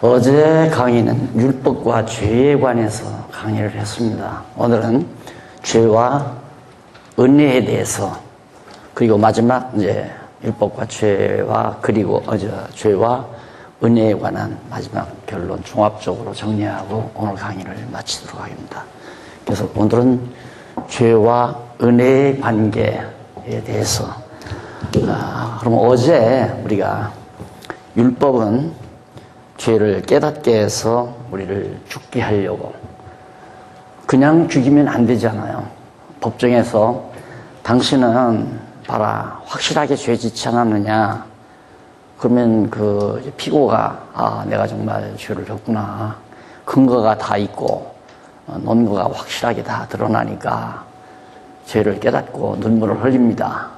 어제 강의는 율법과 죄에 관해서 강의를 했습니다. 오늘은 죄와 은혜에 대해서, 그리고 마지막 이제 율법과 죄와 그리고 죄와 은혜에 관한 마지막 결론 종합적으로 정리하고 오늘 강의를 마치도록 하겠습니다. 그래서 오늘은 죄와 은혜의 관계에 대해서 그럼 어제 우리가 율법은 죄를 깨닫게 해서 우리를 죽게 하려고, 그냥 죽이면 안 되잖아요. 법정에서 당신은 봐라 확실하게 죄 짓지 않았느냐, 그러면 그 피고가 내가 정말 죄를 졌구나, 근거가 다 있고 논거가 확실하게 다 드러나니까 죄를 깨닫고 눈물을 흘립니다.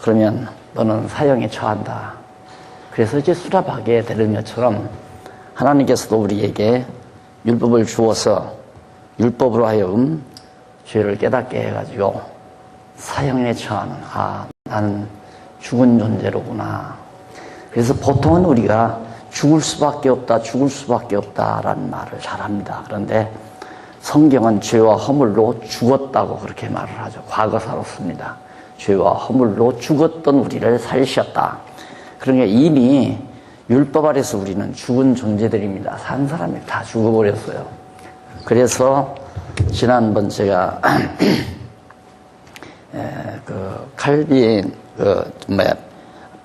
그러면 너는 사형에 처한다. 그래서 이제 수납하게 되는 것처럼 하나님께서도 우리에게 율법을 주어서 율법으로 하여금 죄를 깨닫게 해가지고 사형에 처하는, 나는 죽은 존재로구나. 그래서 보통은 우리가 죽을 수밖에 없다라는 말을 잘합니다. 그런데 성경은 죄와 허물로 죽었다고 그렇게 말을 하죠. 과거사로 씁니다. 죄와 허물로 죽었던 우리를 살리셨다. 그러니까 이미 율법 아래서 우리는 죽은 존재들입니다. 산 사람이 다 죽어버렸어요. 그래서 지난번 제가 칼빈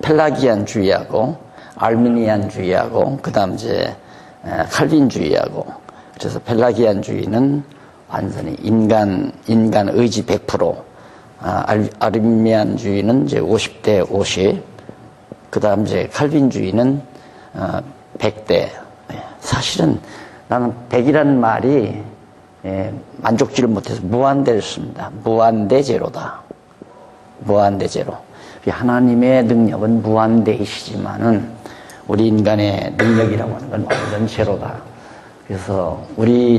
펠라기안주의하고 알미니안주의하고 그다음 이제 칼빈주의하고, 그래서 펠라기안주의는 완전히 인간 의지 100%, 알미니안주의는 이제 50대 50, 그 다음 이제 칼빈주의는 100대. 사실은 나는 100이라는 말이 만족지를 못해서 무한대를 씁니다. 무한대제로다. 무한대제로. 하나님의 능력은 무한대이시지만은 우리 인간의 능력이라고 하는 건 완전 제로다. 그래서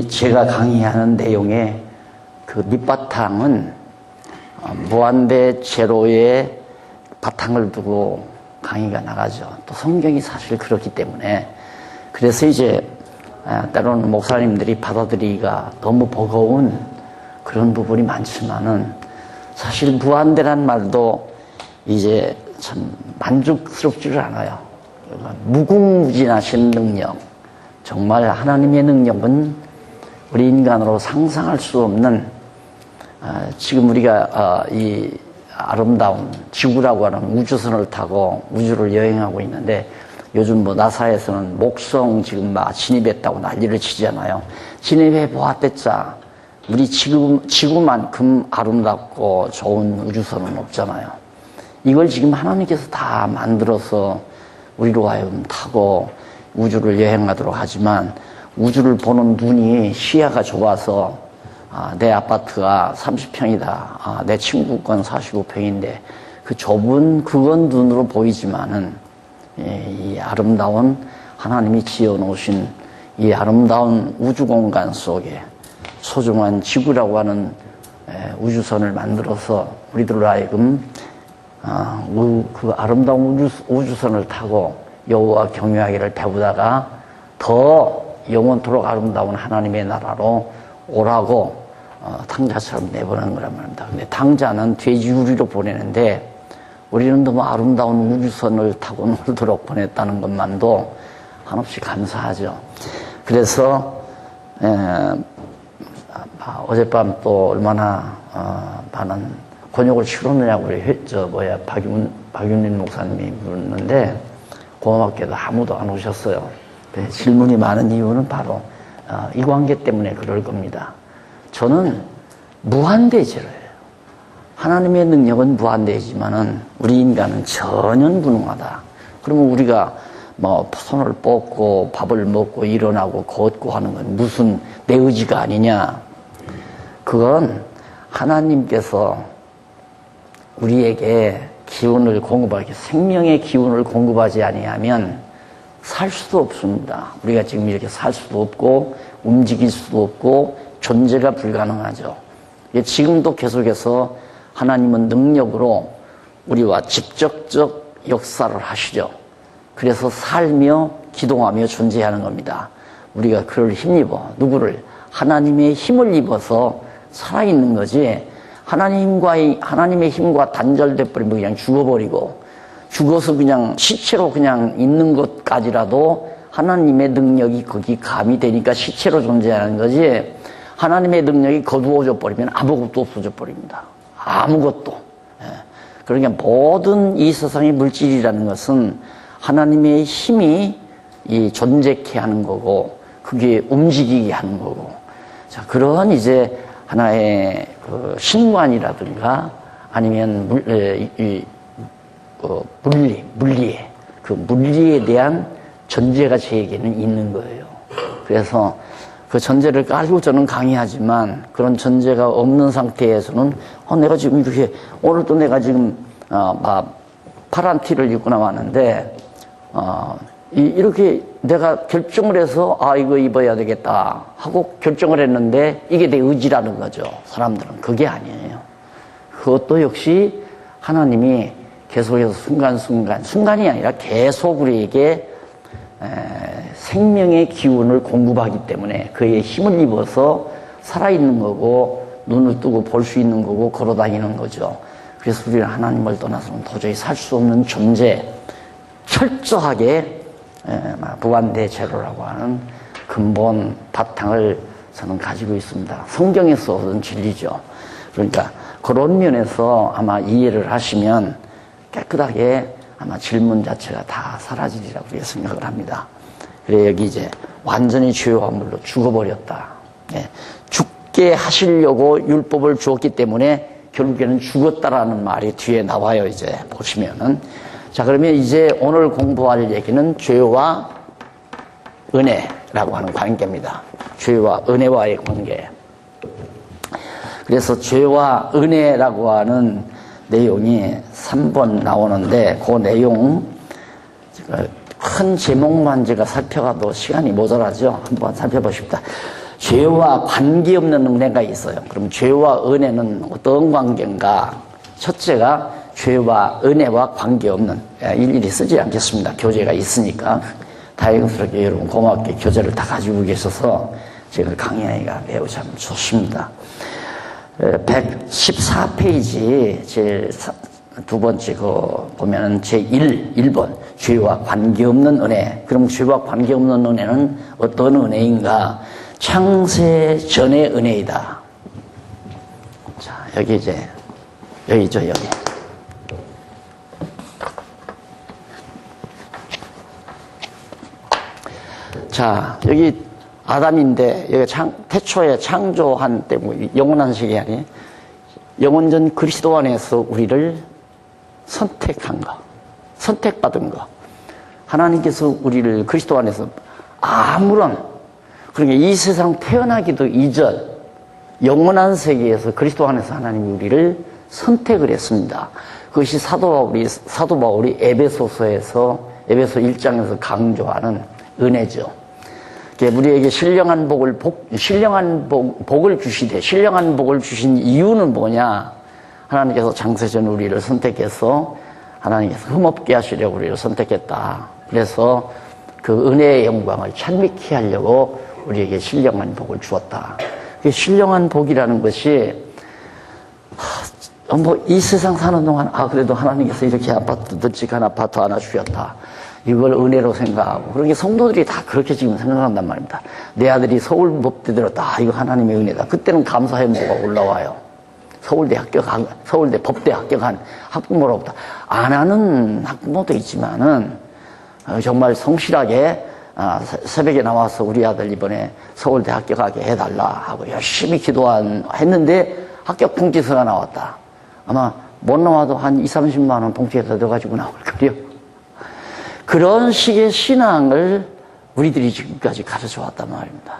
제가 강의하는 내용의 그 밑바탕은 무한대 제로의 바탕을 두고 강의가 나가죠. 또 성경이 사실 그렇기 때문에. 그래서 이제 때로는 목사님들이 받아들이기가 너무 버거운 그런 부분이 많지만은, 사실 무한대란 말도 이제 참 만족스럽지를 않아요. 무궁무진하신 능력, 정말 하나님의 능력은 우리 인간으로 상상할 수 없는, 지금 우리가 이 아름다운 지구라고 하는 우주선을 타고 우주를 여행하고 있는데, 요즘 나사에서는 목성 지금 진입했다고 난리를 치잖아요. 진입해 보았댔자 우리 지구만큼 아름답고 좋은 우주선은 없잖아요. 이걸 지금 하나님께서 다 만들어서 우리로 하여금 타고 우주를 여행하도록 하지만, 우주를 보는 눈이 시야가 좁아서 내 아파트가 30평이다. 내 친구 건 45평인데 그 좁은 그건 눈으로 보이지만은 이 아름다운 하나님이 지어놓으신 이 아름다운 우주 공간 속에 소중한 지구라고 하는 우주선을 만들어서 우리들로 하여금 그 아름다운 우주선을 타고 여호와 경외하기를 배우다가 더 영원토록 아름다운 하나님의 나라로 오라고 탕자처럼 내보내는 거란 말입니다. 근데 탕자는 돼지우리로 보내는데 우리는 너무 아름다운 우주선을 타고 놀도록 보냈다는 것만도 한없이 감사하죠. 그래서 어젯밤 또 얼마나 많은 곤욕을 치렀느냐고 우리 박윤민 목사님이 물었는데 고맙게도 아무도 안 오셨어요. 질문이 많은 이유는 바로 이 관계 때문에 그럴 겁니다. 저는 무한대제로예요. 하나님의 능력은 무한대지만은 우리 인간은 전혀 무능하다. 그러면 우리가 손을 뻗고 밥을 먹고 일어나고 걷고 하는 건 무슨 내 의지가 아니냐? 그건 하나님께서 우리에게 기운을 공급하기, 생명의 기운을 공급하지 아니하면 살 수도 없습니다. 우리가 지금 이렇게 살 수도 없고 움직일 수도 없고 존재가 불가능하죠. 지금도 계속해서 하나님은 능력으로 우리와 직접적 역사를 하시죠. 그래서 살며 기동하며 존재하는 겁니다. 우리가 그를 힘입어 누구를 하나님의 힘을 입어서 살아있는 거지. 하나님의 힘과 단절돼 버리면 그냥 죽어버리고 죽어서 그냥 시체로 그냥 있는 것까지라도 하나님의 능력이 거기 가미되니까 시체로 존재하는 거지. 하나님의 능력이 거두어져 버리면 아무것도 없어져 버립니다. 아무것도. 그러니까 모든 이 세상의 물질이라는 것은 하나님의 힘이 이 존재케 하는 거고 그게 움직이게 하는 거고. 자, 그런 이제 하나의 그 신관이라든가 아니면 물리에 대한 전제가 저에게는 있는 거예요. 그래서 그 전제를 깔고 저는 강의하지만 그런 전제가 없는 상태에서는 내가 지금 이렇게 오늘도 내가 지금 파란 티를 입고 나왔는데 이렇게 내가 결정을 해서 이거 입어야 되겠다 하고 결정을 했는데 이게 내 의지라는 거죠. 사람들은 그게 아니에요. 그것도 역시 하나님이 계속해서 순간이 아니라 계속 우리에게 생명의 기운을 공급하기 때문에 그의 힘을 입어서 살아있는 거고 눈을 뜨고 볼 수 있는 거고 걸어다니는 거죠. 그래서 우리는 하나님을 떠나서는 도저히 살 수 없는 존재, 철저하게 무한대체로라고 하는 근본 바탕을 저는 가지고 있습니다. 성경에서 얻은 진리죠. 그러니까 그런 면에서 아마 이해를 하시면 깨끗하게 아마 질문 자체가 다 사라지리라고 우리가 생각을 합니다. 그래 여기 이제 완전히 죄와 물로 죽어버렸다. 죽게 하시려고 율법을 주었기 때문에 결국에는 죽었다라는 말이 뒤에 나와요. 이제 보시면은. 자, 그러면 이제 오늘 공부할 얘기는 죄와 은혜라고 하는 관계입니다. 죄와 은혜와의 관계. 그래서 죄와 은혜라고 하는 내용이 3번 나오는데 그 내용 큰 제목만 제가 살펴가도 시간이 모자라죠. 한번 살펴보십시다. 죄와 관계없는 은혜가 있어요. 그럼 죄와 은혜는 어떤 관계인가? 첫째가 죄와 은혜와 관계없는, 일일이 쓰지 않겠습니다. 교재가 있으니까. 다행스럽게 여러분 고맙게 교재를 다 가지고 계셔서 제가 강의하기가 매우 참 좋습니다. 114페이지 제 두 번째 보면은 제 1번 죄와 관계없는 은혜. 그럼 죄와 관계없는 은혜는 어떤 은혜인가? 창세 전의 은혜이다. 자, 여기죠, 여기. 자, 여기 아담인데, 여기 태초에 창조한 때, 영원한 시기 아니? 영원전 그리스도 안에서 우리를 선택한 거, 선택받은 거. 하나님께서 우리를 그리스도 안에서 그러니까 이 세상 태어나기도 이전, 영원한 세계에서 그리스도 안에서 하나님이 우리를 선택을 했습니다. 그것이 사도 바울이 에베소 1장에서 강조하는 은혜죠. 우리에게 신령한 복을 주시되, 신령한 복을 주신 이유는 뭐냐? 하나님께서 창세전 우리를 선택해서 하나님께서 흠없게 하시려고 우리를 선택했다. 그래서 그 은혜의 영광을 찬미케 하려고 우리에게 신령한 복을 주었다. 그 신령한 복이라는 것이 이 세상 사는 동안 그래도 하나님께서 이렇게 널찍한 아파트 하나 주셨다. 이걸 은혜로 생각하고, 그러게 성도들이 다 그렇게 지금 생각한단 말입니다. 내 아들이 서울법대 들었다. 이거 하나님의 은혜다. 그때는 감사 행보가 올라와요. 서울대 법대 합격한 학부모로부터. 안 하는 학부모도 있지만은 정말 성실하게 새벽에 나와서 우리 아들 이번에 서울대 합격하게 해달라 하고 열심히 했는데 합격 통지서가 나왔다. 아마 못 나와도 한 20-30만 원 봉투에다 넣어가지고 나올 거예요. 그런 식의 신앙을 우리들이 지금까지 가르쳐 왔단 말입니다.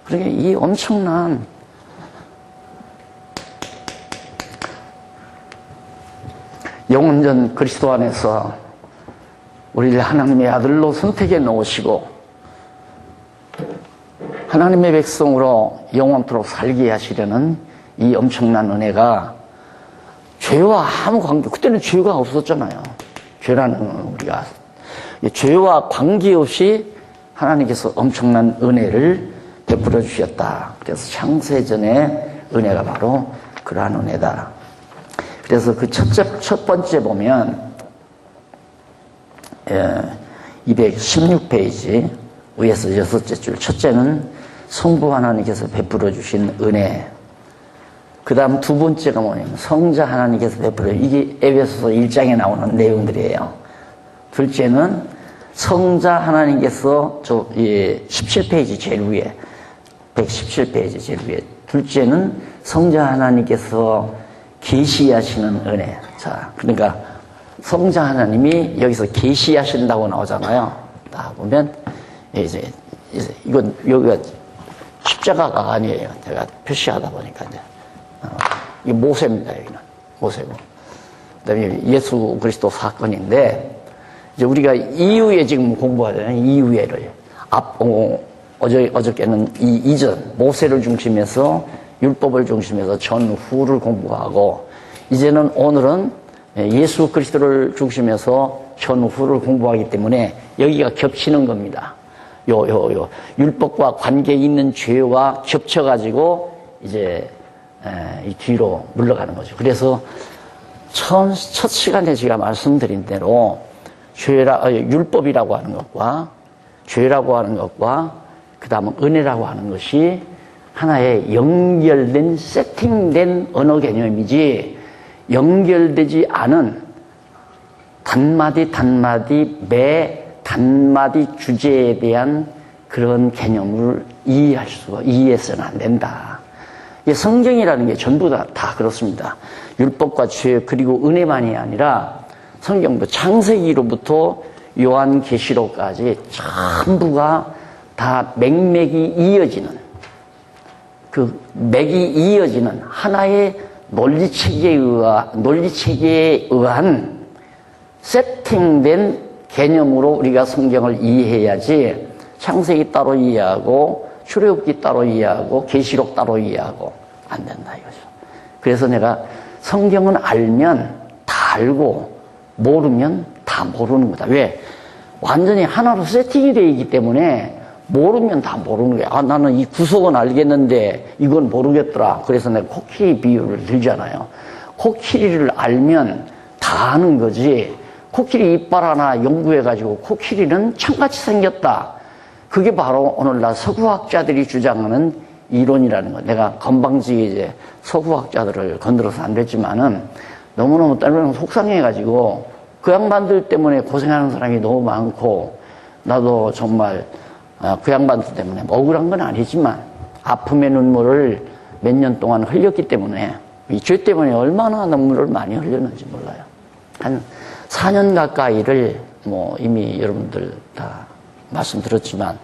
그러니까 이 엄청난 영원전 그리스도 안에서 우리를 하나님의 아들로 선택해 놓으시고 하나님의 백성으로 영원토록 살게 하시려는 이 엄청난 은혜가 죄와 아무 관계, 그때는 죄가 없었잖아요. 죄라는 우리가 죄와 관계없이 하나님께서 엄청난 은혜를 베풀어 주셨다. 그래서 창세전의 은혜가 바로 그러한 은혜다. 그래서 그 첫 번째 보면 216페이지 위에서 여섯째 줄, 첫째는 성부 하나님께서 베풀어 주신 은혜. 그 다음 두 번째가 뭐냐면 성자 하나님께서 베풀어, 이게 에베소서 1장에 나오는 내용들이에요. 둘째는 성자 하나님께서 17페이지 제일 위에, 117페이지 제일 위에. 둘째는 성자 하나님께서 계시하시는 은혜. 자, 그러니까 성자 하나님이 여기서 계시하신다고 나오잖아요. 다 보면 이제 이건 여기가 십자가가 아니에요. 제가 표시하다 보니까 이제 이게 모세입니다. 여기는 모세고. 그다음에 예수 그리스도 사건인데 이제 우리가 이후에 지금 공부하잖아요. 이후에를 어저께는 이 이전 모세를 중심해서 율법을 중심해서 전후를 공부하고 이제는 오늘은 예수 그리스도를 중심해서 전후를 공부하기 때문에 여기가 겹치는 겁니다. 율법과 관계 있는 죄와 겹쳐가지고 이제 이 뒤로 물러가는 거죠. 그래서 첫 시간에 제가 말씀드린 대로 율법이라고 하는 것과 죄라고 하는 것과 그 다음은 은혜라고 하는 것이 하나의 연결된 세팅된 언어 개념이지 연결되지 않은 단마디 매 단마디 주제에 대한 그런 개념을 이해해서는 안 된다. 성경이라는 게 전부 다 그렇습니다. 율법과 죄 그리고 은혜만이 아니라 성경도 창세기로부터 요한계시록까지 전부가 다 맥맥이 이어지는 그 맥이 이어지는 하나의 논리체계에 의한 세팅된 개념으로 우리가 성경을 이해해야지 창세기 따로 이해하고 출애굽기 따로 이해하고 계시록 따로 이해하고 안 된다 이거죠. 그래서 내가 성경은 알면 다 알고 모르면 다 모르는 거다. 왜? 완전히 하나로 세팅이 되어 있기 때문에 모르면 다 모르는 거야. 나는 이 구석은 알겠는데 이건 모르겠더라. 그래서 내가 코끼리 비유를 들잖아요. 코끼리를 알면 다 아는 거지. 코끼리 이빨 하나 연구해가지고 코끼리는 창같이 생겼다. 그게 바로 오늘날 서구학자들이 주장하는 이론이라는 거. 내가 건방지게 이제 서구학자들을 건드려서 안 됐지만은 너무너무 때로는 속상해가지고 그 양반들 때문에 고생하는 사람이 너무 많고 나도 정말 그 양반들 때문에 억울한 건 아니지만 아픔의 눈물을 몇 년 동안 흘렸기 때문에 이 죄 때문에 얼마나 눈물을 많이 흘렸는지 몰라요. 한 4년 가까이를 뭐 이미 여러분들 다 말씀드렸지만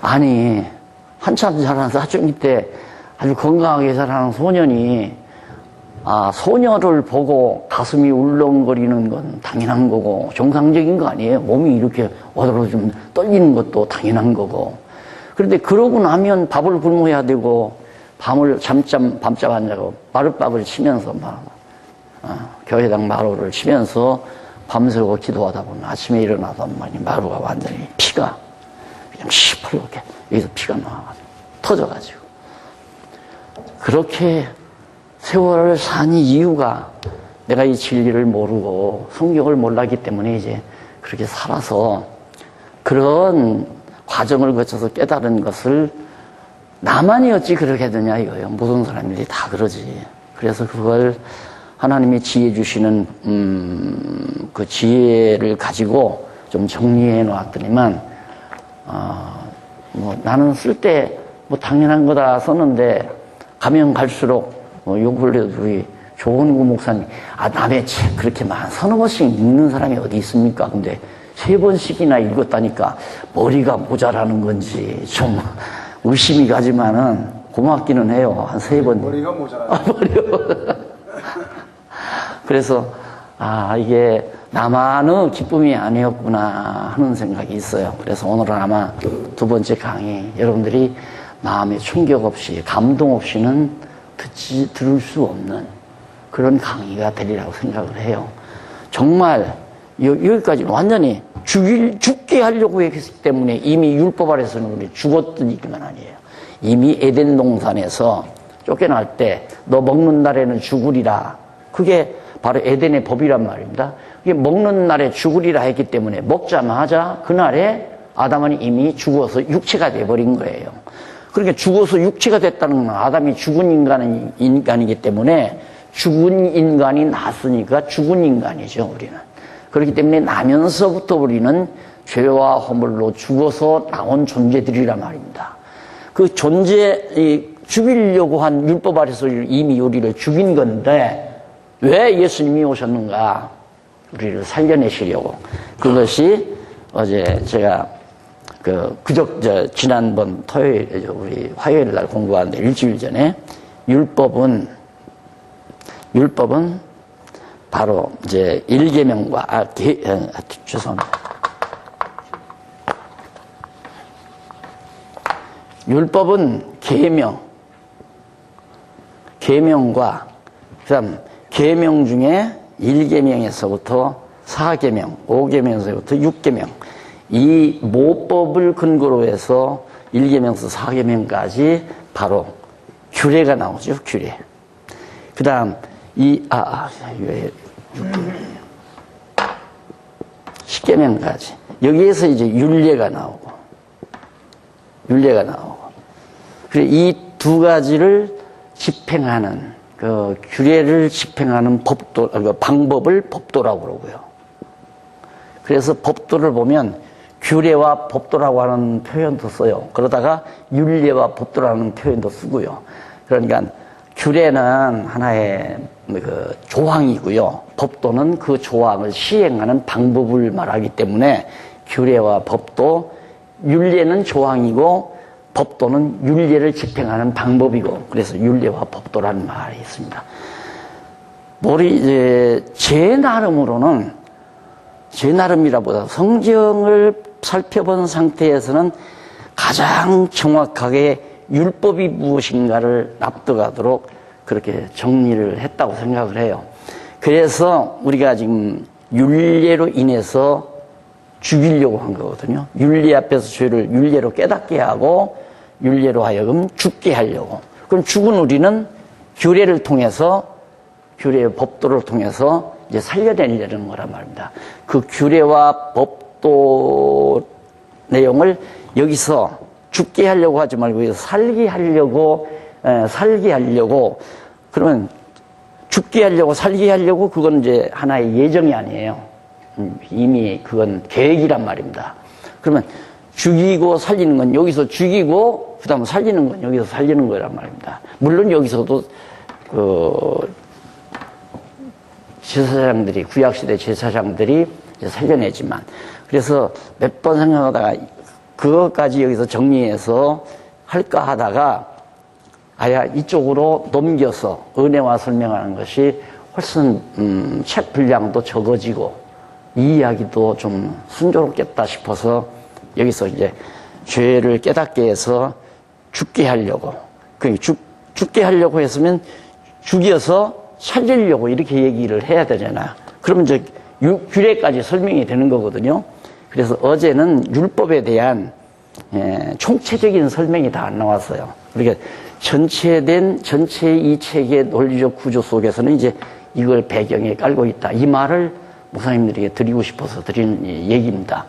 아니 한참 자라는 사춘기 때 아주 건강하게 자라는 소년이 소녀를 보고 가슴이 울렁거리는 건 당연한 거고 정상적인 거 아니에요. 몸이 이렇게 오도로 좀 떨리는 것도 당연한 거고. 그런데 그러고 나면 밥을 굶어야 되고 밤잠 안 자고 마룻밥을 치면서 교회당 마루를 치면서 밤새고 기도하다 보면 아침에 일어나서 마루가 완전히 피가 그냥 시퍼렇게 여기서 피가 나와가지고 터져가지고 그렇게 세월을 산 이유가 내가 이 진리를 모르고 성경을 몰랐기 때문에 이제 그렇게 살아서 그런 과정을 거쳐서 깨달은 것을 나만이 어찌 그렇게 되냐 이거예요. 모든 사람들이 다 그러지. 그래서 그걸 하나님이 지혜 주시는 그 지혜를 가지고 좀 정리해 놓았더니만 나는 쓸 때 뭐 당연한 거다 썼는데 가면 갈수록 요 근래도 우리 조원구 목사님 남의 책 그렇게만 서너 번씩 읽는 사람이 어디 있습니까? 근데 3번씩이나 읽었다니까 머리가 모자라는 건지 좀 의심이 가지만은 고맙기는 해요. 한 3번. 머리가 모자라네. 그래서 이게 나만의 기쁨이 아니었구나 하는 생각이 있어요. 그래서 오늘은 아마 두 번째 강의 여러분들이 마음의 충격 없이 감동 없이는 들을 수 없는 그런 강의가 되리라고 생각을 해요. 정말 여기까지 완전히 죽게 하려고 했기 때문에 이미 율법 아래서는 우리 죽었던 이기만 아니에요. 이미 에덴 동산에서 쫓겨날 때 너 먹는 날에는 죽으리라. 그게 바로 에덴의 법이란 말입니다. 그게 먹는 날에 죽으리라 했기 때문에 먹자마자 그날에 아담은 이미 죽어서 육체가 돼버린 거예요. 그러니까 죽어서 육체가 됐다는 건 아담이 죽은 인간이기 때문에 죽은 인간이 났으니까 죽은 인간이죠, 우리는. 그렇기 때문에 나면서부터 우리는 죄와 허물로 죽어서 나온 존재들이란 말입니다. 그 죽이려고 한 율법 아래서 이미 우리를 죽인 건데 왜 예수님이 오셨는가? 우리를 살려내시려고. 그것이 어제 제가 지난번 우리 화요일 날 공부하는데 일주일 전에 율법은 바로 이제 1계명과 죄송합니다. 율법은 계명과 그다음 계명 중에 1계명에서부터 4계명, 5계명에서부터 6계명 이 모법을 근거로 해서 1계명에서 4계명까지 바로 규례가 나오죠. 규례. 그다음 10계명까지 여기에서 이제 율례가 나오고 그래 이 두 가지를 집행하는 그 규례를 집행하는 방법을 법도라고 그러고요. 그래서 법도를 보면 규례와 법도라고 하는 표현도 써요. 그러다가 율례와 법도라는 표현도 쓰고요. 그러니까 규례는 하나의 조항이고요. 법도는 그 조항을 시행하는 방법을 말하기 때문에 규례와 법도, 율례는 조항이고 법도는 율례를 집행하는 방법이고 그래서 율례와 법도라는 말이 있습니다. 제 나름이라보다 성경을 살펴본 상태에서는 가장 정확하게 율법이 무엇인가를 납득하도록 그렇게 정리를 했다고 생각을 해요. 그래서 우리가 지금 율례로 인해서 죽이려고 한 거거든요. 율례 앞에서 죄를 율례로 깨닫게 하고 율례로 하여금 죽게 하려고. 그럼 죽은 우리는 규례를 통해서 규례의 법도를 통해서 이제 살려내려는 거란 말입니다. 그 규례와 법도 내용을 여기서 죽게 하려고 하지 말고 살게 하려고 그러면 죽게 하려고 살게 하려고 그건 이제 하나의 예정이 아니에요. 이미 그건 계획이란 말입니다. 그러면 죽이고 살리는 건 여기서 죽이고 그다음 살리는 건 여기서 살리는 거란 말입니다. 물론 여기서도 제사장들이 구약시대 제사장들이 살려내지만 그래서 몇 번 생각하다가 그것까지 여기서 정리해서 할까 하다가 이쪽으로 넘겨서 은혜와 설명하는 것이 훨씬 책 분량도 적어지고 이 이야기도 좀 순조롭겠다 싶어서 여기서 이제 죄를 깨닫게 해서 죽게 하려고 죽게 하려고 했으면 죽여서 살리려고 이렇게 얘기를 해야 되잖아요. 그러면 이제 규례까지 설명이 되는 거거든요. 그래서 어제는 율법에 대한 총체적인 설명이 다 안 나왔어요. 그러니까 전체 이 책의 논리적 구조 속에서는 이제 이걸 배경에 깔고 있다. 이 말을 목사님들에게 드리고 싶어서 드리는 얘기입니다.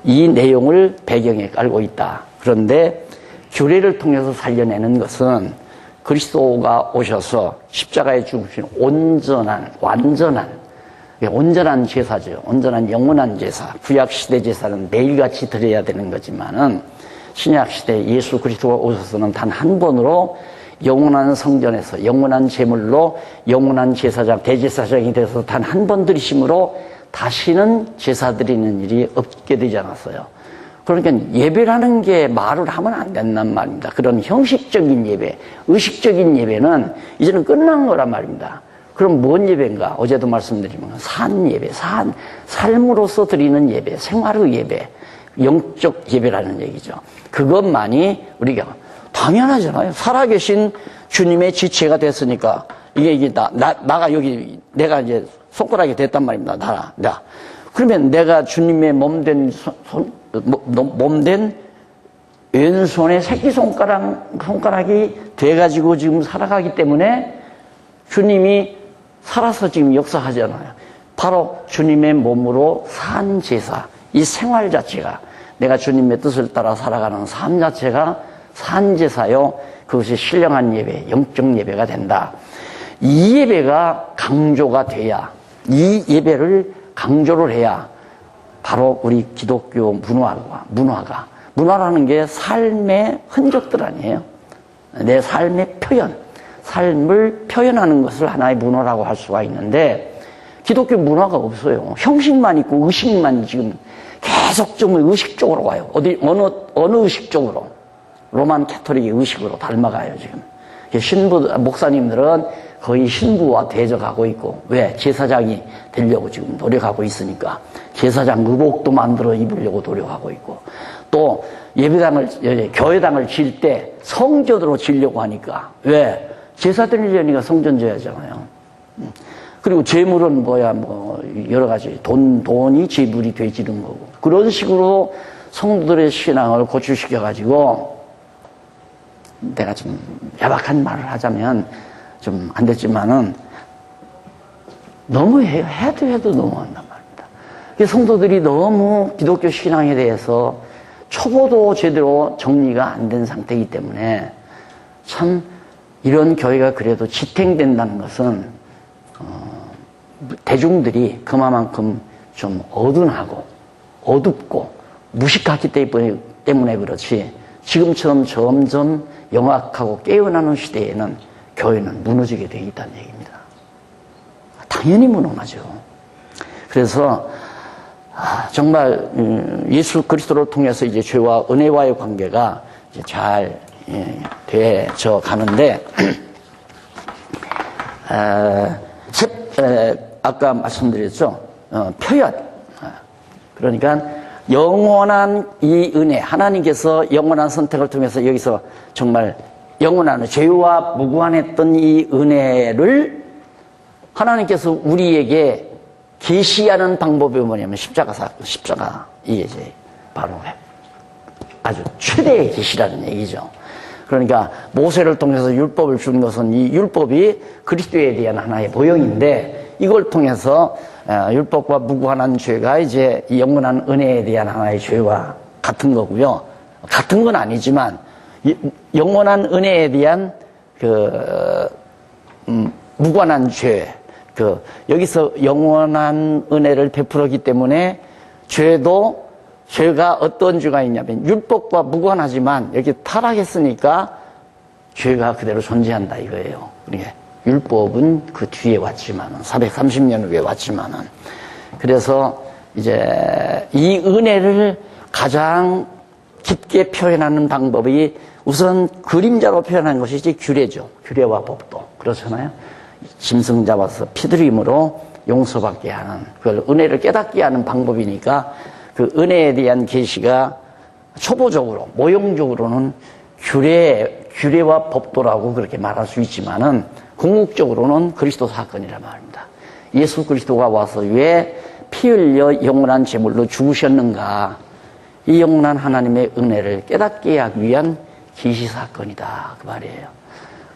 이 내용을 배경에 깔고 있다. 그런데 규례를 통해서 살려내는 것은 그리스도가 오셔서 십자가에 죽으신 온전한 제사죠. 온전한 영원한 제사. 구약시대 제사는 매일같이 드려야 되는 거지만은 신약시대 예수 그리스도가 오셔서는 단 한 번으로 영원한 성전에서 영원한 제물로 영원한 제사장, 대제사장이 돼서 단 한 번 드리심으로 다시는 제사 드리는 일이 없게 되지 않았어요. 그러니까 예배라는 게 말을 하면 안 된단 말입니다. 그런 형식적인 예배, 의식적인 예배는 이제는 끝난 거란 말입니다. 그럼 뭔 예배인가? 어제도 말씀드리면 산 예배, 삶으로서 드리는 예배, 생활의 예배, 영적 예배라는 얘기죠. 그것만이 우리가 당연하잖아요. 살아계신 주님의 지체가 됐으니까 이게 내가 이제 손가락이 됐단 말입니다. 나. 그러면 내가 주님의 몸된 몸된 왼손의 새끼손가락이 돼가지고 지금 살아가기 때문에 주님이 살아서 지금 역사하잖아요. 바로 주님의 몸으로 산 제사, 이 생활 자체가 내가 주님의 뜻을 따라 살아가는 삶 자체가 산 제사요. 그것이 신령한 예배, 영적 예배가 된다. 이 예배가 강조가 돼야, 이 예배를 강조를 해야 바로 우리 기독교 문화라는 게 삶의 흔적들 아니에요. 내 삶의 표현, 삶을 표현하는 것을 하나의 문화라고 할 수가 있는데 기독교 문화가 없어요. 형식만 있고 의식만 지금 계속 좀 의식 쪽으로 가요. 어느 의식 쪽으로? 로만 캐토릭의 의식으로 닮아가요, 지금. 목사님들은 거의 신부와 대적하고 있고, 왜? 제사장이 되려고 지금 노력하고 있으니까. 제사장 의복도 만들어 입으려고 노력하고 있고, 또 교회당을 질 때 성전으로 지려고 하니까, 왜? 제사 드리려니까 성전 져야잖아요. 그리고 재물은 여러 가지. 돈이 재물이 되지는 거고. 그런 식으로 성도들의 신앙을 고취시켜가지고, 내가 좀 야박한 말을 하자면 좀 안 됐지만은 너무 해도 너무한단 말입니다. 성도들이 너무 기독교 신앙에 대해서 초보도 제대로 정리가 안 된 상태이기 때문에 참 이런 교회가 그래도 지탱된다는 것은 대중들이 그만큼 좀 어둔하고 어둡고 무식하기 때문에 그렇지 지금처럼 점점 영악하고 깨어나는 시대에는 교회는 무너지게 되어 있다는 얘기입니다. 당연히 무너나죠. 그래서 정말 예수 그리스도를 통해서 이제 죄와 은혜와의 관계가 이제 잘 되어져 가는데 아까 말씀드렸죠. 표현. 그러니까 영원한 이 은혜, 하나님께서 영원한 선택을 통해서 여기서 정말 영원한 죄와 무관했던 이 은혜를 하나님께서 우리에게 계시하는 방법이 뭐냐면 십자가 이게 이제 바로 아주 최대의 계시라는 얘기죠. 그러니까 모세를 통해서 율법을 준 것은 이 율법이 그리스도에 대한 하나의 모형인데 이걸 통해서 율법과 무관한 죄가 이제 영원한 은혜에 대한 하나의 죄와 같은 거고요. 같은 건 아니지만 영원한 은혜에 대한 무관한 죄, 여기서 영원한 은혜를 베풀었기 때문에 죄가 어떤 죄가 있냐면 율법과 무관하지만 여기 타락했으니까 죄가 그대로 존재한다 이거예요. 그러니까 율법은 그 뒤에 왔지만은 430년 후에 왔지만은 그래서 이제 이 은혜를 가장 깊게 표현하는 방법이 우선 그림자로 표현하는 것이 이제 규례죠. 규례와 법도 그렇잖아요. 짐승 잡아서 피드림으로 용서받게 하는 그걸 은혜를 깨닫게 하는 방법이니까 그 은혜에 대한 계시가 초보적으로 모형적으로는 규례와 법도라고 그렇게 말할 수 있지만은 궁극적으로는 그리스도 사건이란 말입니다. 예수 그리스도가 와서 왜 피 흘려 영원한 제물로 죽으셨는가? 이 영원한 하나님의 은혜를 깨닫게 하기 위한 계시 사건이다 그 말이에요.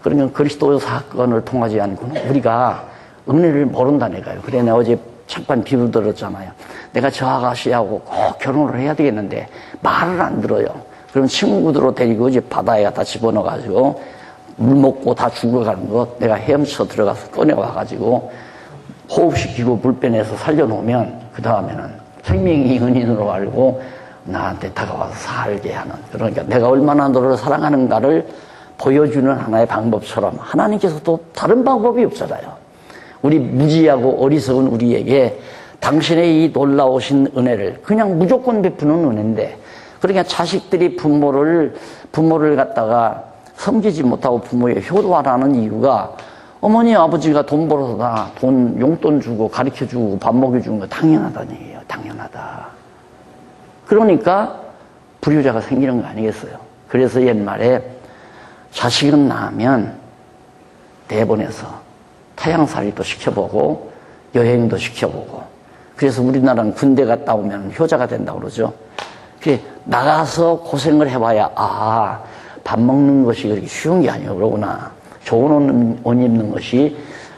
그러면 그리스도 사건을 통하지 않고는 우리가 은혜를 모른다니까요. 그래 내가 어제 잠깐 비유 들었잖아요. 내가 저 아가씨하고 꼭 결혼을 해야 되겠는데 말을 안 들어요. 그럼 친구들로 데리고 이제 바다에 갖다 집어넣어가지고 물 먹고 다 죽어가는 거 내가 헤엄쳐 들어가서 꺼내와가지고 호흡시키고 물 빼내서 살려놓으면 그 다음에는 생명이 은인으로 알고 나한테 다가와서 살게 하는, 그러니까 내가 얼마나 너를 사랑하는가를 보여주는 하나의 방법처럼 하나님께서도 다른 방법이 없잖아요. 우리 무지하고 어리석은 우리에게 당신의 이 놀라우신 은혜를 그냥 무조건 베푸는 은혜인데, 그러니까 자식들이 부모를 갖다가 섬기지 못하고 부모의 효도하라는 이유가 어머니 아버지가 돈 벌어서 다 용돈 주고 가르쳐주고 밥 먹여주는 거 당연하다는 얘기예요. 당연하다. 그러니까 불효자가 생기는 거 아니겠어요. 그래서 옛말에 자식은 낳으면 대본에서 타향살이도 시켜보고 여행도 시켜보고. 그래서 우리나라는 군대 갔다 오면 효자가 된다고 그러죠. 나가서 고생을 해봐야, 아, 밥 먹는 것이 그렇게 쉬운 게 아니고 그러구나. 좋은 옷 입는 것이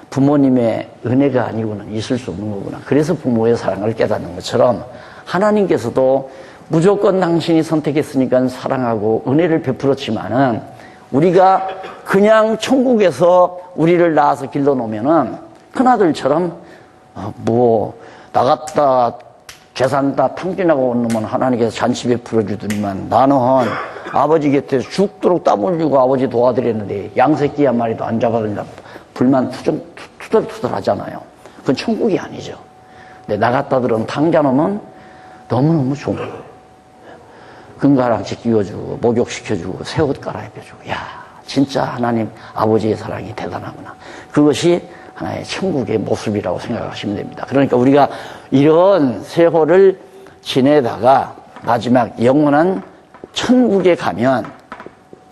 부모님의 은혜가 아니고는 있을 수 없는 거구나. 그래서 부모의 사랑을 깨닫는 것처럼 하나님께서도 무조건 당신이 선택했으니까 사랑하고 은혜를 베풀었지만은 우리가 그냥 천국에서 우리를 낳아서 길러놓으면은 큰아들처럼 나갔다 재산 다 탕진하고 온 놈은 하나님께서 잔치 베풀어 주더니만 나는 아버지 곁에 죽도록 땀 흘리고 아버지 도와드렸는데 양새끼 한 마리도 안 잡아들다 불만 투덜투덜 하잖아요. 그건 천국이 아니죠. 근데 나갔다 들은 탕자놈은 너무너무 좋은 거예요. 금가락지 끼워주고 목욕시켜주고 새 옷 갈아입혀주고, 야, 진짜 하나님 아버지의 사랑이 대단하구나. 그것이 하나의 천국의 모습이라고 생각하시면 됩니다. 그러니까 우리가 이런 세월을 지내다가 마지막 영원한 천국에 가면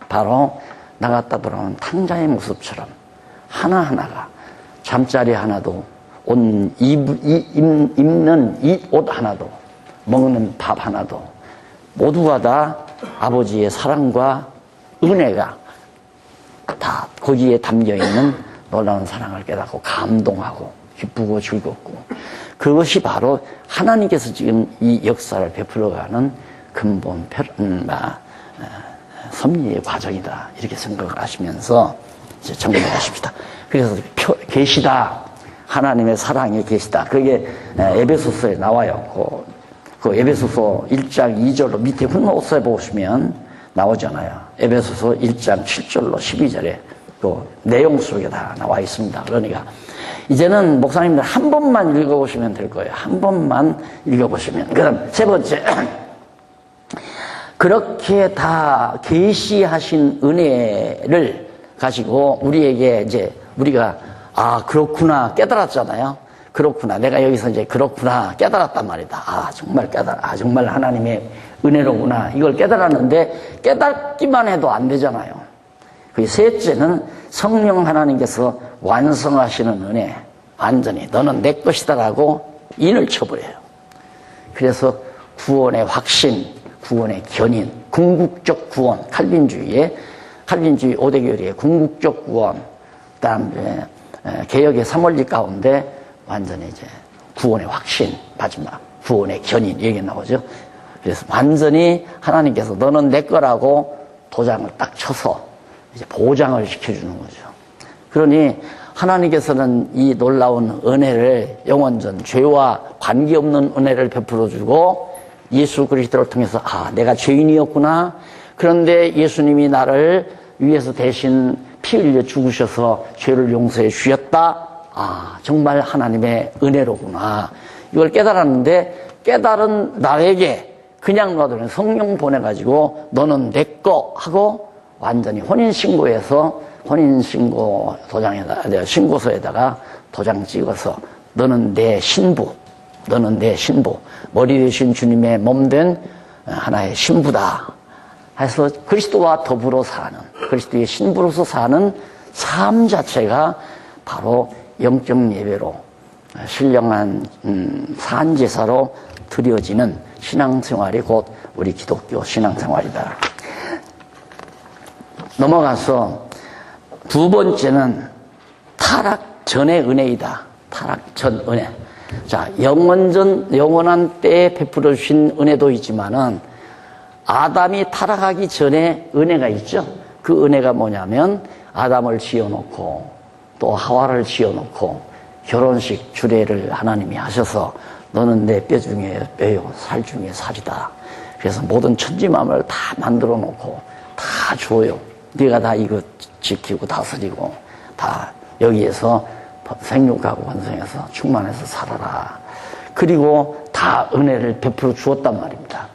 바로 나갔다 돌아오는 탕자의 모습처럼 하나하나가 잠자리 하나도 입는 이 옷 하나도 먹는 밥 하나도 모두가 다 아버지의 사랑과 은혜가 다 거기에 담겨있는 놀라운 사랑을 깨닫고 감동하고 기쁘고 즐겁고, 그것이 바로 하나님께서 지금 이 역사를 베풀어가는 근본 섭리의 과정이다, 이렇게 생각을 하시면서 이제 정리를 하십시다. 그래서 계시다, 하나님의 사랑이 계시다, 그게 에베소서에 나와요. 그 에베소서 1장 2절로 밑에 훑어서 보시면 나오잖아요. 에베소서 1장 7절로 12절에 그 내용 속에 다 나와 있습니다. 그러니까 이제는 목사님들 한 번만 읽어보시면 될 거예요. 한 번만 읽어보시면. 그럼 세 번째, 그렇게 다 계시하신 은혜를 가지고 우리에게 이제 우리가 그렇구나 깨달았잖아요. 그렇구나, 내가 여기서 이제 그렇구나 깨달았단 말이다. 정말 하나님의 은혜로구나, 이걸 깨달았는데 깨닫기만 해도 안 되잖아요. 그 셋째는 성령 하나님께서 완성하시는 은혜, 완전히 너는 내 것이다라고 인을 쳐버려요. 그래서 구원의 확신, 구원의 견인, 궁극적 구원, 칼빈주의 오대교리의 궁극적 구원, 그다음에 개혁의 3원리 가운데 완전히 이제 구원의 확신, 마지막 구원의 견인 얘기 나오죠. 그래서 완전히 하나님께서 너는 내 거라고 도장을 딱 쳐서 이제 보장을 시켜주는 거죠. 그러니 하나님께서는 이 놀라운 은혜를, 영원전 죄와 관계없는 은혜를 베풀어주고 예수 그리스도를 통해서 내가 죄인이었구나, 그런데 예수님이 나를 위해서 대신 피 흘려 죽으셔서 죄를 용서해 주셨다, 정말 하나님의 은혜로구나, 이걸 깨달았는데 깨달은 나에게 그냥 놔두면 성령 보내가지고 너는 내 거 하고 완전히 혼인신고에서 혼인신고 도장에다가, 신고서에다가 도장 찍어서 너는 내 신부, 머리 되신 주님의 몸 된 하나의 신부다 해서 그리스도와 더불어 사는, 그리스도의 신부로서 사는 삶 자체가 바로 영적 예배로 신령한 산제사로 드려지는 신앙생활이 곧 우리 기독교 신앙생활이다. 넘어가서 두 번째는 타락 전의 은혜이다. 타락 전 은혜. 자, 영원한 때에 베풀어 주신 은혜도 있지만은 아담이 타락하기 전에 은혜가 있죠. 그 은혜가 뭐냐면 아담을 지어놓고 또 하와를 지어놓고 결혼식 주례를 하나님이 하셔서 너는 내 뼈 중에 뼈요 살 중에 살이다. 그래서 모든 천지만물을 다 만들어 놓고 다 줘요. 네가 다 이거 지키고 다스리고 다 여기에서 생육하고 번성해서 충만해서 살아라. 그리고 다 은혜를 베풀어 주었단 말입니다.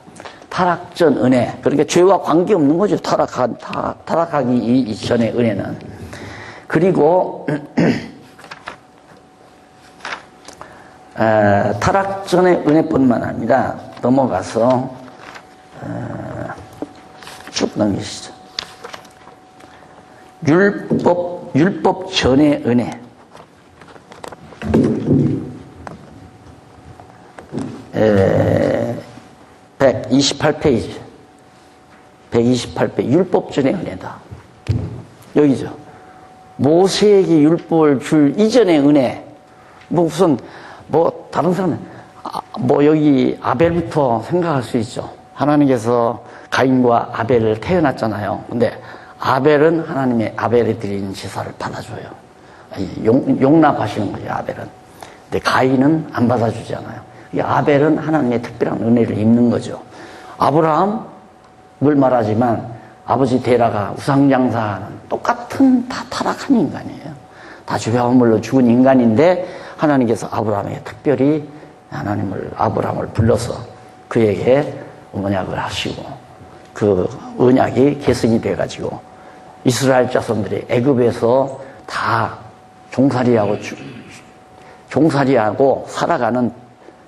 타락 전 은혜. 그러니까 죄와 관계없는 거죠. 타락하기 이전의 은혜는. 그리고 타락 전의 은혜뿐만 아니라 넘어가서 쭉 넘기시죠. 율법 전의 은혜. 128페이지. 128페이지. 율법전의 은혜다. 여기죠. 모세에게 율법을 줄 이전의 은혜. 뭐 우선 뭐 다른 사람은 뭐 여기 아벨부터 생각할 수 있죠. 하나님께서 가인과 아벨을 태어났잖아요. 근데 아벨은 하나님의 아벨이 드리는 제사를 받아줘요. 용납하시는 거예요, 아벨은. 근데 가인은 안 받아주잖아요. 이 아벨은 하나님의 특별한 은혜를 입는 거죠. 아브라함을 말하지만 아버지 데라가 우상장사하는 똑같은 다 타락한 인간이에요. 다 죄화물로 죽은 인간인데 하나님께서 아브라함에게 특별히 아브라함을 불러서 그에게 언약을 하시고 그 언약이 계승이 돼가지고 이스라엘 자손들이 애굽에서 다 종살이하고 살아가는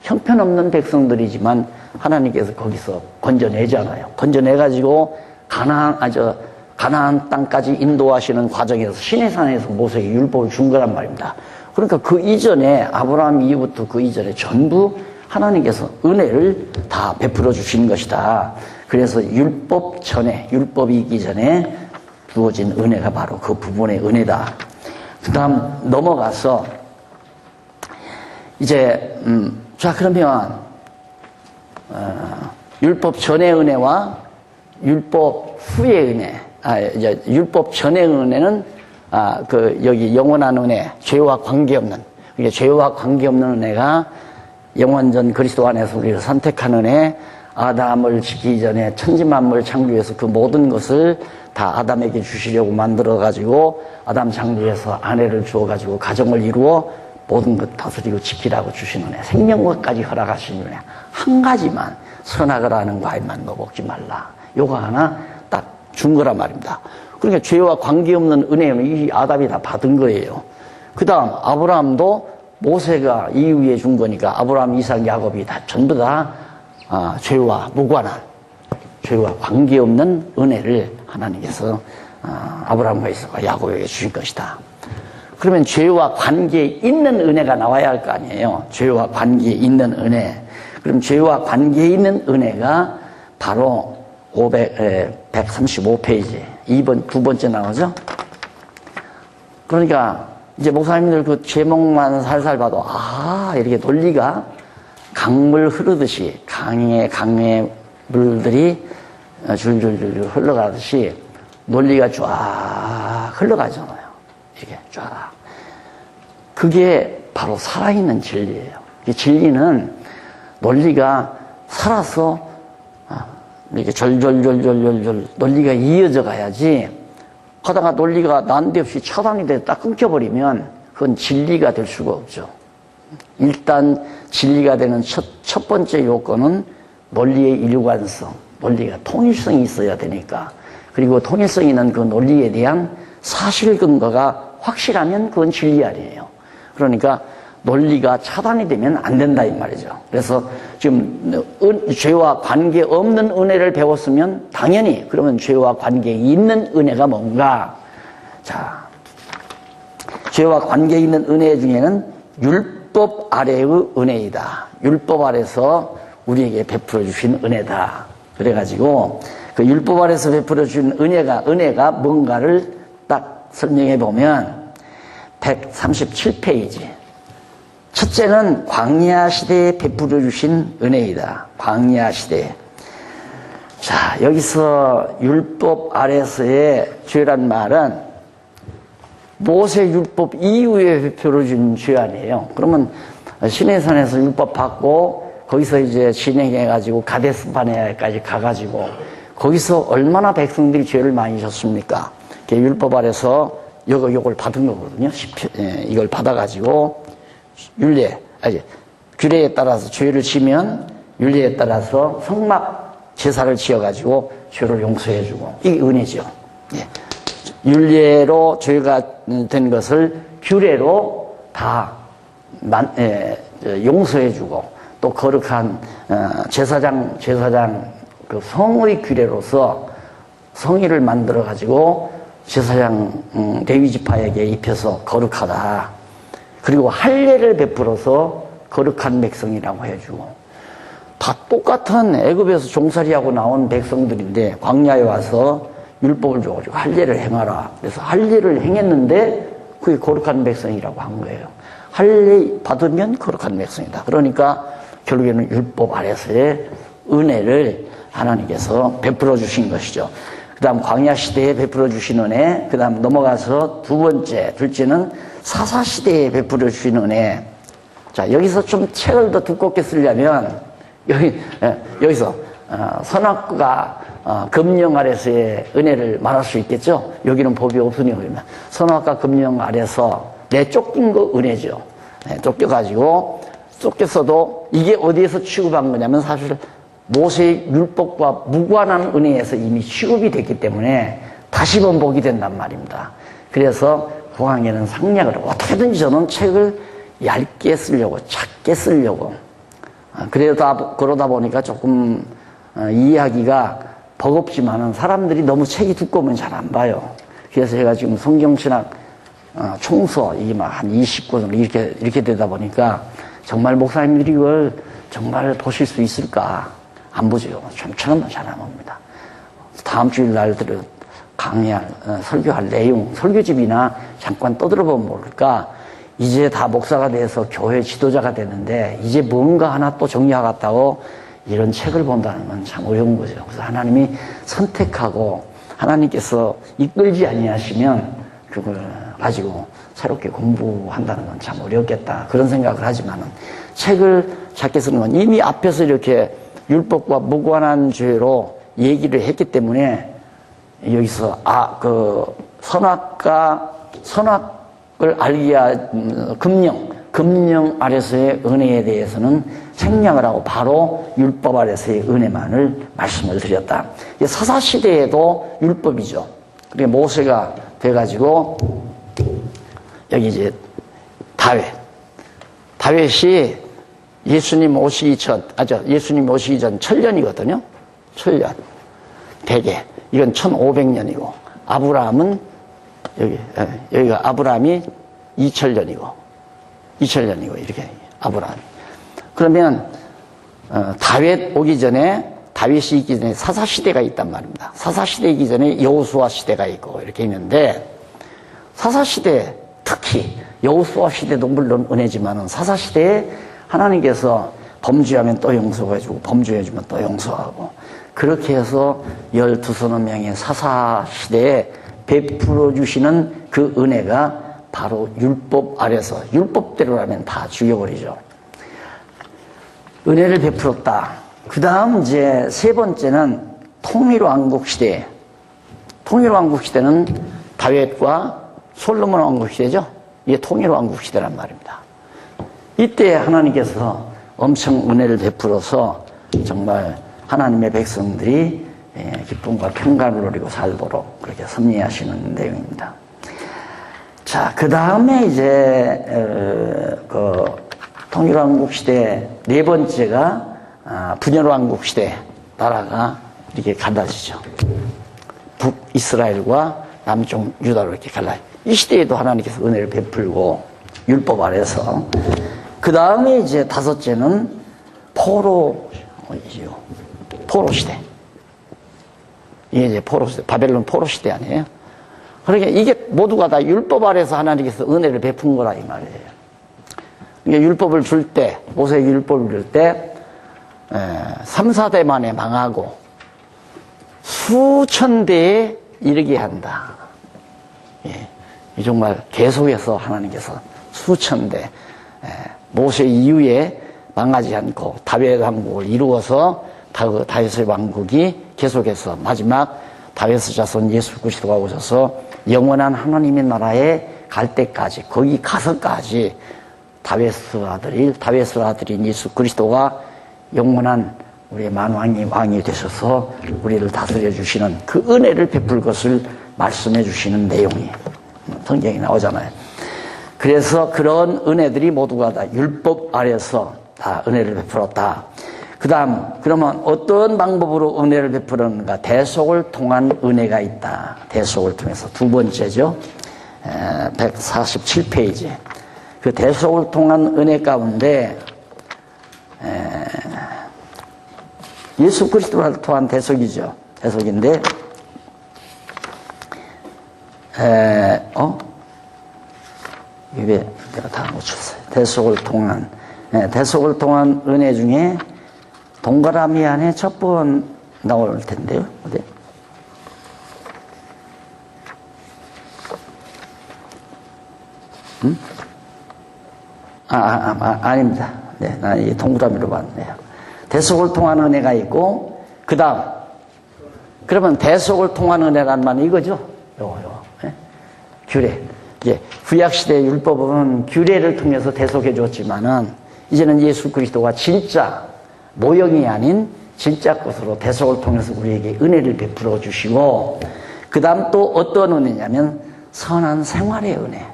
형편없는 백성들이지만 하나님께서 거기서 건져내잖아요. 건져내가지고 가나안 땅까지 인도하시는 과정에서 시내산에서 모세에게 율법을 준 거란 말입니다. 그러니까 그 이전에 아브라함 이후부터 그 이전에 전부 하나님께서 은혜를 다 베풀어 주신 것이다. 그래서 율법이 있기 전에 주어진 은혜가 바로 그 부분의 은혜다. 그 다음 넘어가서 이제 자 그러면 율법 전의 은혜와 율법 후의 은혜, 이제 율법 전의 은혜는 여기 영원한 은혜, 죄와 관계없는, 그러니까 죄와 관계없는 은혜가 영원전 그리스도 안에서 우리를 선택한 은혜, 아담을 지키기 전에 천지만물 창조해서 그 모든 것을 다 아담에게 주시려고 만들어가지고 아담 창조해서 아내를 주어가지고 가정을 이루어 모든 것 다스리고 지키라고 주신 은혜, 생명과까지 허락하신 은혜. 한 가지만 선악을 하는 과일만 너 먹지 말라. 요거 하나 딱 준 거란 말입니다. 그러니까 죄와 관계없는 은혜는 이 아담이 다 받은 거예요. 그 다음 아브라함도 모세가 이후에 준 거니까 아브라함, 이삭, 야곱이 다 전부 다 죄와 무관한, 죄와 관계없는 은혜를 하나님께서 아브라함과 이삭과 야곱에게 주신 것이다. 그러면 죄와 관계에 있는 은혜가 나와야 할 거 아니에요. 죄와 관계에 있는 은혜. 그럼 죄와 관계에 있는 은혜가 바로 135페이지 두 번째 나오죠. 그러니까 이제 목사님들 그 제목만 살살 봐도 이렇게 논리가 강물 흐르듯이 강의 물들이 줄줄줄 흘러가듯이 논리가 쫙 흘러가잖아요. 이렇게 쫙. 그게 바로 살아있는 진리예요. 이 진리는 논리가 살아서 이렇게 절절절절절절 논리가 이어져 가야지, 하다가 논리가 난데없이 차단이 돼 딱 끊겨버리면 그건 진리가 될 수가 없죠. 일단 진리가 되는 첫 번째 요건은 논리의 일관성, 논리가 통일성이 있어야 되니까. 그리고 통일성 있는 그 논리에 대한 사실 근거가 확실하면 그건 진리 아니에요. 그러니까 논리가 차단이 되면 안 된다 이 말이죠. 그래서 지금 죄와 관계없는 은혜를 배웠으면 당연히 그러면 죄와 관계 있는 은혜가 뭔가? 자, 죄와 관계 있는 은혜 중에는 율법 아래의 은혜이다. 율법 아래서 우리에게 베풀어 주신 은혜다. 그래가지고 그 율법 아래서 베풀어 주신 은혜가 뭔가를 딱 설명해 보면 137페이지. 첫째는 광야 시대에 베풀어 주신 은혜이다. 광야 시대. 자, 여기서 율법 아래서의 죄란 말은 모세 율법 이후에 베풀어 준 죄 아니에요. 그러면 시내산에서 율법 받고 거기서 이제 진행해가지고 가데스바네아까지 가가지고 거기서 얼마나 백성들이 죄를 많이 졌습니까? 율법 아래서 요걸 받은 거거든요. 이걸 받아가지고 규례에 따라서 죄를 지면 율례에 따라서 성막 제사를 지어가지고 죄를 용서해주고 이게 은혜죠. 율례로 죄가 된 것을 규례로 다 용서해주고 또 거룩한 제사장 그 성의 규례로서 성의를 만들어가지고 제사장 레위지파에게 입혀서 거룩하다. 그리고 할례를 베풀어서 거룩한 백성이라고 해주고 다 똑같은 애굽에서 종살이하고 나온 백성들인데 광야에 와서 율법을 줘가지고 할 일을 행하라. 그래서 할 일을 행했는데 그게 거룩한 백성이라고 한 거예요. 할 일 받으면 거룩한 백성이다. 그러니까 결국에는 율법 아래서의 은혜를 하나님께서 베풀어 주신 것이죠. 그 다음 광야 시대에 베풀어 주신 은혜, 그 다음 넘어가서 둘째는 사사 시대에 베풀어 주신 은혜. 자, 여기서 좀 책을 더 두껍게 쓰려면 여기서 선악과 금령 아래서의 은혜를 말할 수 있겠죠. 여기는 법이 없으니 그러면 선악과 금령 아래서 내쫓긴 거 은혜죠. 쫓겼어도 이게 어디에서 취급한 거냐면 사실 모세의 율법과 무관한 은혜에서 이미 취급이 됐기 때문에 다시 번복이 된단 말입니다. 그래서 구강에는 상략을 어떻게든지 저는 책을 얇게 쓰려고, 작게 쓰려고. 그러다 보니까 조금 이해하기가 버겁지만은 사람들이 너무 책이 두꺼우면 잘 안 봐요. 그래서 제가 지금 성경신학 총서, 이게 막 한 20권 이렇게 되다 보니까 정말 목사님들이 이걸 정말 보실 수 있을까? 안 보죠. 저는 잘 안 봅니다. 다음 주일날 설교할 내용, 설교집이나 잠깐 떠들어보면 모를까? 이제 다 목사가 돼서 교회 지도자가 되는데 이제 뭔가 하나 또 정리하겠다고 이런 책을 본다는 건 참 어려운 거죠. 그래서 하나님이 선택하고 하나님께서 이끌지 아니하시면 그걸 가지고 새롭게 공부한다는 건 참 어렵겠다. 그런 생각을 하지만은 책을 작게 쓰는 건 이미 앞에서 이렇게 율법과 무관한 죄로 얘기를 했기 때문에 여기서 선악을 알게 한 금령 아래서의 은혜에 대해서는 생략을 하고 바로 율법 아래서의 은혜만을 말씀을 드렸다. 사사시대에도 율법이죠. 그러니까 모세가 돼가지고 여기 이제 다윗이 예수님 오시기 전 1000년이거든요. 1000년. 대개. 이건 1500년이고, 아브라함은, 여기가 아브라함이 2000년이고, 이렇게, 아브라함이. 그러면, 다윗이 있기 전에 사사시대가 있단 말입니다. 사사시대이기 전에 여호수아 시대가 있고, 이렇게 있는데, 사사시대, 특히, 여호수아 시대도 물론 은혜지만은, 사사시대에 하나님께서 범죄하면 또 용서해주고 범죄해주면 또 용서하고 그렇게 해서 12명의 사사시대에 베풀어 주시는 그 은혜가 바로 율법 아래서 율법대로라면 다 죽여버리죠. 은혜를 베풀었다. 그 다음 이제 세 번째는 통일왕국시대. 통일왕국시대는 다윗과 솔로몬 왕국시대죠. 이게 통일왕국시대란 말입니다. 이때 하나님께서 엄청 은혜를 베풀어서 정말 하나님의 백성들이 기쁨과 평강을 누리고 살도록 그렇게 섭리하시는 내용입니다. 자, 그 다음에 이제 그 통일왕국 시대 네 번째가 분열왕국 시대 나라가 이렇게 갈라지죠. 북이스라엘과 남쪽 유다로 이렇게 갈라져. 이 시대에도 하나님께서 은혜를 베풀고 율법 아래서 그 다음에 이제 다섯째는 포로이죠. 포로 시대. 이게 이제 포로 시대, 바벨론 포로 시대 아니에요? 그러니까 이게 모두가 다 율법 아래서 하나님께서 은혜를 베푼 거라 이 말이에요. 그러니까 율법을 줄 때, 모세에게 율법을 줄 때, 3, 4대 만에 망하고 수천 대에 이르게 한다. 예. 정말 계속해서 하나님께서 수천 대, 모세 이후에 망하지 않고 다윗 왕국을 이루어서 다윗의 왕국이 계속해서 마지막 다윗의 자손 예수 그리스도가 오셔서 영원한 하나님의 나라에 갈 때까지 거기 가서까지 다윗의 아들인 예수 그리스도가 영원한 우리의 만왕의 왕이 되셔서 우리를 다스려 주시는 그 은혜를 베풀 것을 말씀해 주시는 내용이 성경에 나오잖아요. 그래서 그런 은혜들이 모두가 다 율법 아래서 다 은혜를 베풀었다. 그 다음, 그러면 어떤 방법으로 은혜를 베푸는가? 대속을 통한 은혜가 있다. 대속을 통해서. 두 번째죠. 147페이지. 그 대속을 통한 은혜 가운데 예수 그리스도 또한 대속이죠. 대속인데, 이게 내가 다 놓쳤어요. 대속을 통한 은혜 중에 동그라미 안에 첫 번 나올 텐데요. 어디? 아닙니다. 네, 나 이 동그라미로 봤네요. 대속을 통한 은혜가 있고, 그 다음, 그러면 대속을 통한 은혜란 말은 이거죠? 요거. 네? 규례. 예, 구약시대의 율법은 규례를 통해서 대속해 줬지만은, 이제는 예수 그리스도가 진짜 모형이 아닌 진짜 것으로 대속을 통해서 우리에게 은혜를 베풀어 주시고, 그 다음 또 어떤 은혜냐면, 선한 생활의 은혜.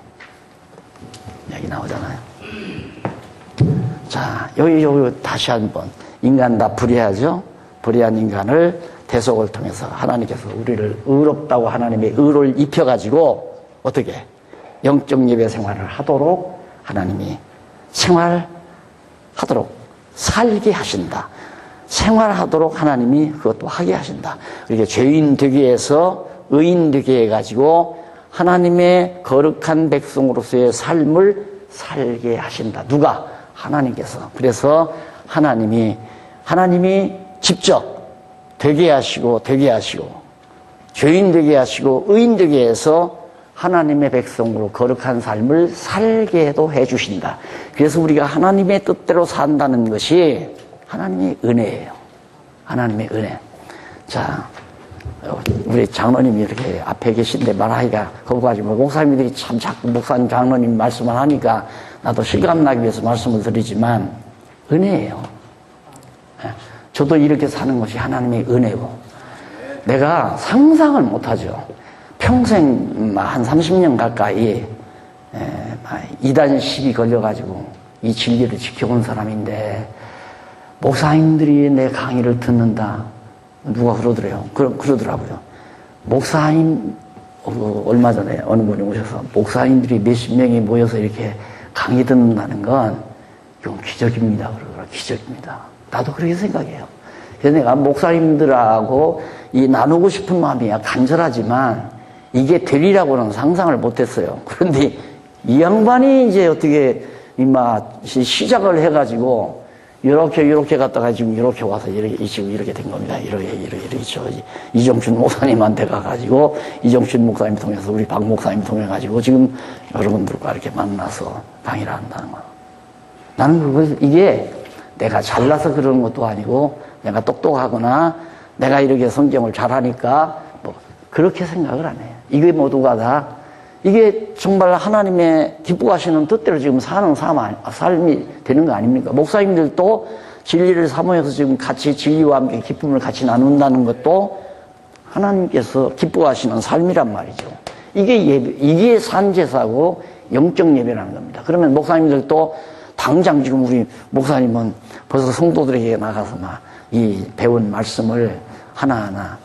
여기 나오잖아요. 자, 여기 다시 한번. 인간 다 불의하죠? 불의한 인간을 대속을 통해서 하나님께서 우리를 의롭다고 하나님의 의를 입혀가지고 어떻게 영적 예배 생활을 하도록 하나님이 생활하도록 살게 하신다. 생활하도록 하나님이 그것도 하게 하신다. 이렇게 죄인 되게 해서 의인 되게 해가지고 하나님의 거룩한 백성으로서의 삶을 살게 하신다. 누가? 하나님께서. 그래서 하나님이 직접 되게 하시고 죄인 되게 하시고 의인 되게 해서 하나님의 백성으로 거룩한 삶을 살게도 해주신다. 그래서 우리가 하나님의 뜻대로 산다는 것이 하나님의 은혜예요. 하나님의 은혜. 자, 우리 장로님이 이렇게 앞에 계신데 말하기가 거부하지 말고, 목사님들이 참 자꾸 목사님, 장로님 말씀을 하니까 나도 실감나기 위해서 말씀을 드리지만 은혜예요. 저도 이렇게 사는 것이 하나님의 은혜고, 내가 상상을 못하죠. 평생 한 30년 가까이 이단십이 걸려가지고 이 진리를 지켜온 사람인데, 목사님들이 내 강의를 듣는다. 누가 그러더라고요. 목사님, 얼마 전에 어느 분이 오셔서 목사님들이 몇십 명이 모여서 이렇게 강의 듣는다는 건 이건 기적입니다. 그러더라고요. 기적입니다. 나도 그렇게 생각해요. 그래서 내가 목사님들하고 이 나누고 싶은 마음이 간절하지만 이게 되리라고는 상상을 못했어요. 그런데 이 양반이 이제 어떻게 시작을 해가지고 이렇게 갔다가 지금 이렇게 와서 지금 이렇게 된 겁니다. 이렇게 이정춘 목사님한테 가가지고 이정춘 목사님 통해서 우리 박 목사님 통해가지고 지금 여러분들과 이렇게 만나서 강의를 한다는 거. 나는 이게 내가 잘나서 그러는 것도 아니고 내가 똑똑하거나 내가 이렇게 성경을 잘하니까 뭐 그렇게 생각을 안 해요. 이게 모두가 다 이게 정말 하나님의 기뻐하시는 뜻대로 지금 사는 삶이 되는 거 아닙니까? 목사님들도 진리를 사모해서 지금 같이 진리와 함께 기쁨을 같이 나눈다는 것도 하나님께서 기뻐하시는 삶이란 말이죠. 이게 산제사고 영적 예배라는 겁니다. 그러면 목사님들도 당장 지금 우리 목사님은 벌써 성도들에게 나가서 이 배운 말씀을 하나하나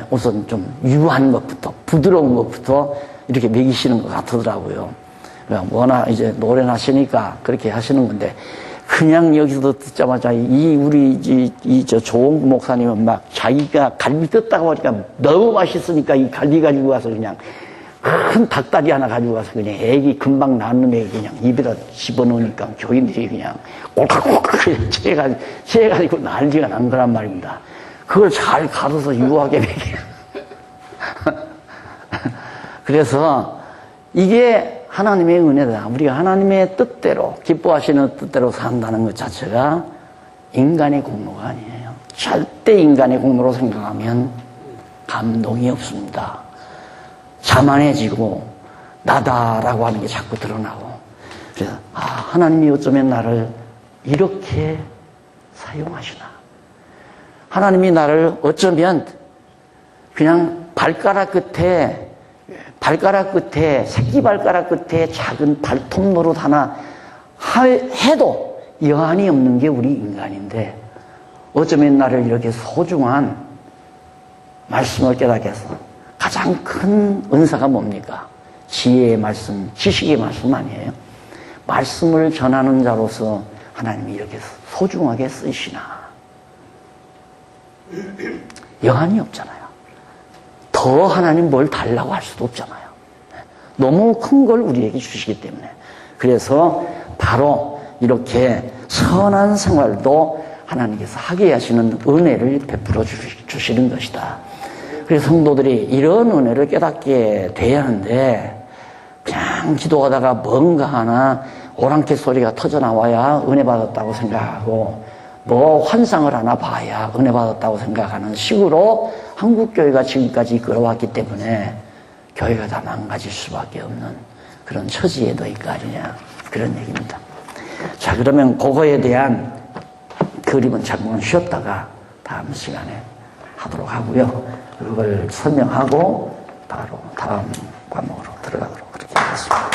우선 좀 유한 것부터, 부드러운 것부터 이렇게 먹이시는 것 같더라고요. 워낙 이제 노래나 하시니까 그렇게 하시는 건데, 그냥 여기서 듣자마자 저 조홍구 목사님은 자기가 갈비 뜯다고 하니까 너무 맛있으니까 이 갈비 가지고 가서 그냥 큰 닭다리 하나 가지고 가서 그냥 애기 금방 낳는 애기 그냥 입에다 집어넣으니까 교인들이 그냥 꼴깍꼴깍 체해가지고 난리가 난 거란 말입니다. 그걸 잘 가둬서 유하게 먹여. 그래서 이게 하나님의 은혜다. 우리가 하나님의 뜻대로, 기뻐하시는 뜻대로 산다는 것 자체가 인간의 공로가 아니에요. 절대 인간의 공로로 생각하면 감동이 없습니다. 자만해지고 나다라고 하는 게 자꾸 드러나고, 그래서 하나님이 어쩌면 나를 이렇게 사용하시나. 하나님이 나를 어쩌면 그냥 발가락 끝에 새끼 발가락 끝에 작은 발톱 노릇 하나 해도 여한이 없는 게 우리 인간인데, 어쩌면 나를 이렇게 소중한 말씀을 깨닫게 해서 가장 큰 은사가 뭡니까? 지혜의 말씀, 지식의 말씀 아니에요? 말씀을 전하는 자로서 하나님이 이렇게 소중하게 쓰시나. 여한이 없잖아요. 더 하나님 뭘 달라고 할 수도 없잖아요. 너무 큰 걸 우리에게 주시기 때문에. 그래서 바로 이렇게 선한 생활도 하나님께서 하게 하시는 은혜를 베풀어 주시는 것이다. 그래서 성도들이 이런 은혜를 깨닫게 돼야 하는데, 그냥 기도하다가 뭔가 하나 오랑캐 소리가 터져나와야 은혜 받았다고 생각하고, 뭐 환상을 하나 봐야 은혜 받았다고 생각하는 식으로 한국교회가 지금까지 이끌어왔기 때문에 교회가 다 망가질 수밖에 없는 그런 처지에 놓일 거 아니냐, 그런 얘기입니다. 자, 그러면 그거에 대한 그림은 잠깐 쉬었다가 다음 시간에 하도록 하고요. 그걸 설명하고 바로 다음 과목으로 들어가도록 그렇게 하겠습니다.